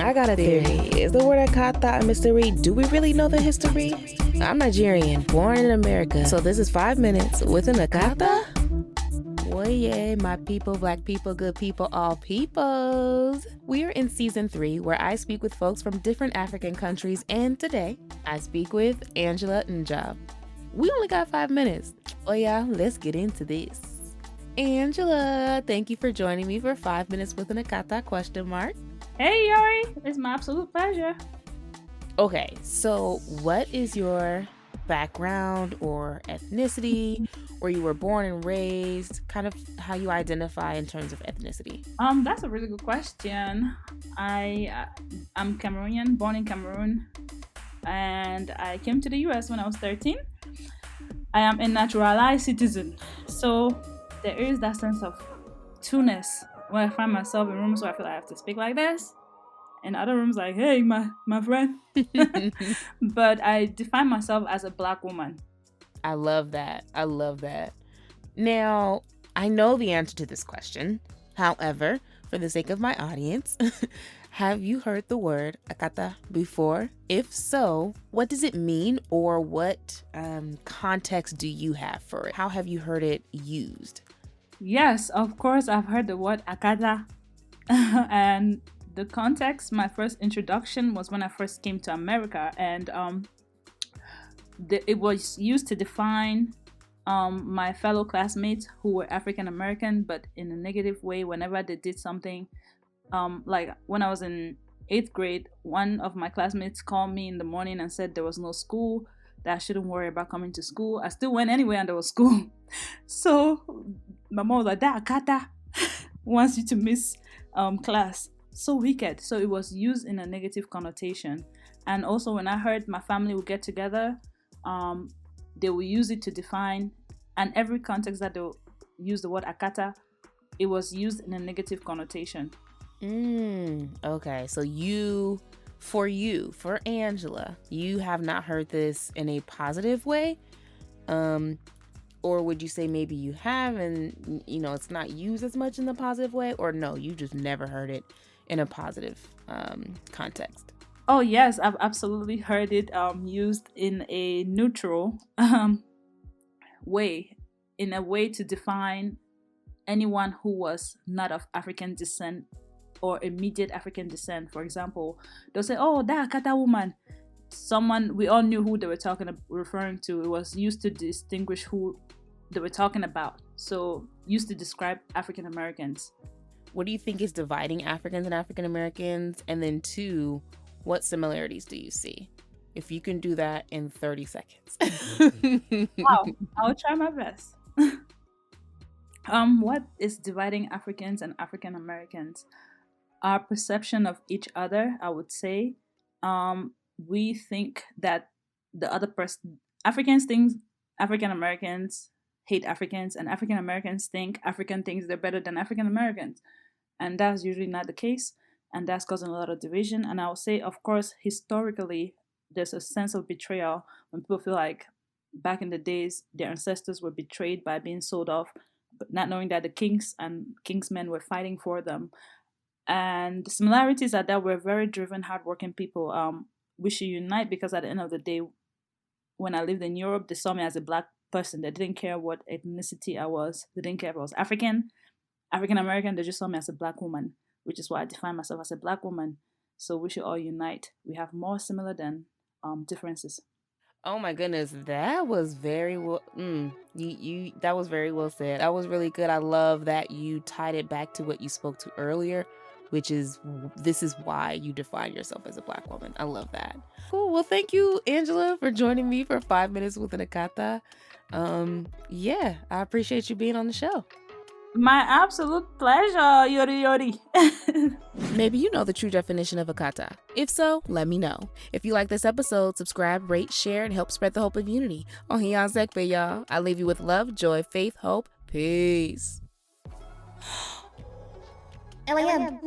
I got a theory. Is the word Akata a mystery? Do we really know the history? I'm Nigerian, born in America. So this is 5 minutes with an Akata? Well, yeah, my people, black people, good people, all peoples. We are in season 3, where I speak with folks from different African countries, and today I speak with Angela Njab. We only got 5 minutes. Oh yeah, let's get into this. Angela, thank you for joining me for 5 minutes with an Akata ? Hey, Iyore, it's my absolute pleasure. Okay, so what is your background or ethnicity, where you were born and raised, kind of how you identify in terms of ethnicity? That's a really good question. I'm Cameroonian, born in Cameroon, and I came to the US when I was 13. I am a naturalized citizen, so there is that sense of two-ness when I find myself in rooms where I feel like I have to speak like this, and other rooms like, hey, my friend. But I define myself as a black woman. I love that. Now, I know the answer to this question. However, for the sake of my audience, have you heard the word Akata before? If so, what does it mean, or what context do you have for it? How have you heard it used? Yes, of course, I've heard the word Akata. And the context, my first introduction was when I first came to America, and it was used to define my fellow classmates who were African American, but in a negative way. Whenever they did something, like when I was in 8th grade, one of my classmates called me in the morning and said there was no school, that I shouldn't worry about coming to school. I still went anyway, and there was school. So my mom was like, that Akata wants you to miss class. So wicked. So it was used in a negative connotation. And also when I heard my family would get together, they will use it to define, and every context that they'll use the word Akata, it was used in a negative connotation. Okay, so for Angela, you have not heard this in a positive way? Or would you say maybe you have, and it's not used as much in the positive way? Or no, you just never heard it in a positive context? Oh yes, I've absolutely heard it used in a neutral way, in a way to define anyone who was not of African descent or immediate African descent. For example, they'll say, oh, that Akata woman. Someone, we all knew who they were referring to. It was used to distinguish who they were talking about. So used to describe African Americans. What do you think is dividing Africans and African Americans? And then 2, what similarities do you see? If you can do that in 30 seconds. Wow, I'll try my best. What is dividing Africans and African Americans? Our perception of each other, I would say. We think that the other person, Africans think African Americans hate Africans, and African Americans think African thinks they're better than African Americans. And that's usually not the case, and that's causing a lot of division. And I would say, of course, historically, there's a sense of betrayal when people feel like back in the days, their ancestors were betrayed by being sold off, but not knowing that the kings and kingsmen were fighting for them. And the similarities are that we're very driven, hardworking people. We should unite, because at the end of the day, when I lived in Europe, they saw me as a black person. They didn't care what ethnicity I was. They didn't care if I was African American. They just saw me as a black woman, which is why I define myself as a black woman. So we should all unite. We have more similar than differences. Oh my goodness, that was very well. That was very well said. That was really good. I love that you tied it back to what you spoke to earlier, which is, this is why you define yourself as a black woman. I love that. Cool. Well, thank you, Angela, for joining me for 5 minutes with an Akata. I appreciate you being on the show. My absolute pleasure, Iyore. Maybe you know the true definition of Akata. If so, let me know. If you like this episode, subscribe, rate, share, and help spread the hope of unity. Ohiyan Zekbe, y'all. I leave you with love, joy, faith, hope. Peace. LAM.